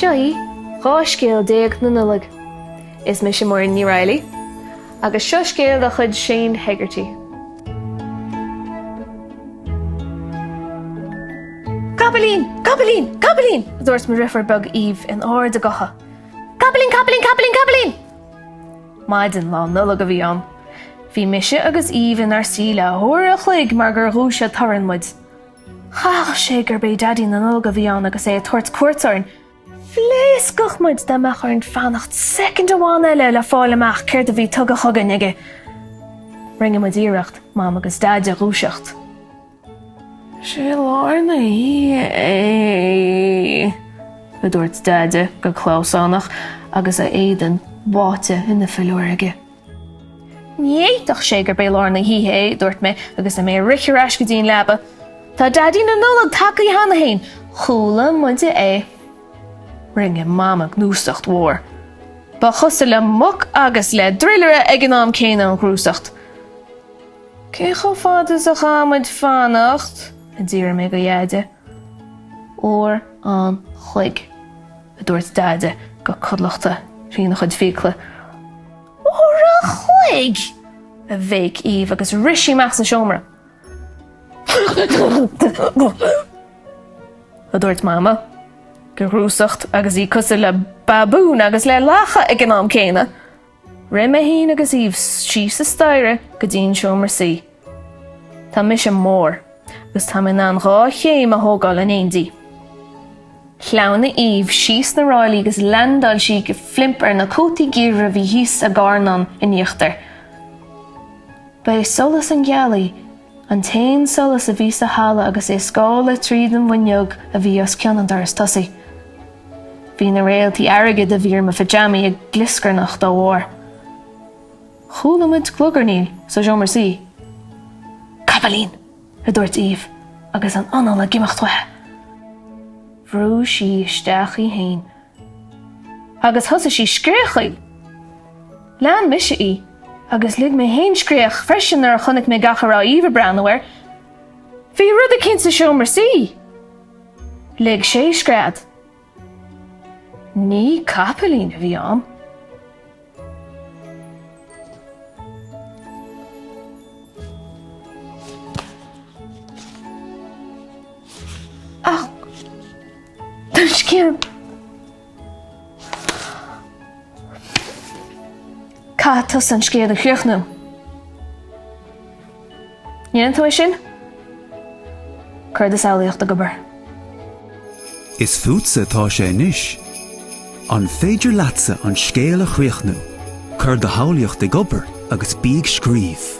Seo gá scéal 10 na nullag. Is me sé Muireann ní Raghallaigh, agus seo scéal a chud Shane Gegarty. Capelín! Capelín! Capelín! Dúirt me rifar bug Eve in áir de gacha. Capelín! Capelín! Capelín! Capelín! Maidin lá nullag a bhí an. Bhí mise agus Eve in ar síle thuair a chluig mar gur rúise tarann muid. Chach sé gur bé daddy na nullag a bhí an agus é tuairt cuairteáin. Flees gochmuid de meach ar an fannacht second amháin eile le fáil amach céir a bhí tug a chugan ige. Ringe muid íireacht, mám agus daddy rúiseacht. Sé lárna í é. Go dúirt daddy go chlásánach agus a éidan báte ina fillúige. Níéitach sé gur bé lárna hí é, dúirt me agus a mé richiar as go dtíon leba. Tá daddy na nullag tacaí hana hain, chúla muide é. Ringe mama gnúsacht mhór. Ba chusa le muc agus le drillere ag an am céine an grúsacht. Cé cho fad is a chamuid fannacht, a ddír me go dhéide. Ór an chuig, a dúirt daddy go codlachta rína chud fiacla. Ór a chuig! A bhéic Eve agus risí meach sa seomra. A dúirt mama, go rúsacht agus í cusa le babún agus le lacha ag an am céine. Rimime hín agus Eve sí sa staire go dtíon seomra sí. Tá mise mór, agus tá min an rá chéim a thógáil an éondí. Chlána Eve síos na ráilí agus landal sí go flimpar na cótaí gíre bhí híos a gárnan in íochtar. Ba solas an gealaí, an tain solas a bhí sa hála agus é scála tríd an bhainneog a bhí os cean an daras tosaí. Bhí na réaltaí airgid a bhír me fajami ag gliscarnach dá mhór. Chúlamid gluggarníl sa seomar sí. Capelín! A dúirt Eve, agus an anal a gimacht wethe. Bhrú sí isteach í hain. Agus thosa sí scréchail. Lean mise í, agus lig mé hain scréach freisin ar chunig mé gachará Eve Brandweir. Bhí rud a cinn sa seomar sí. Lig sé scréad. Ní capelín a bhí an. Ach, tá scéal. Cá tus an scéal a chríochnú. Nían tú é sin? Cuir is eolaíocht a gobar. Is fuútsa tá sé níis. An féidir leatsa an scéal a chríochnú, chuir do haolaíocht a gobar agus bíag scríomh.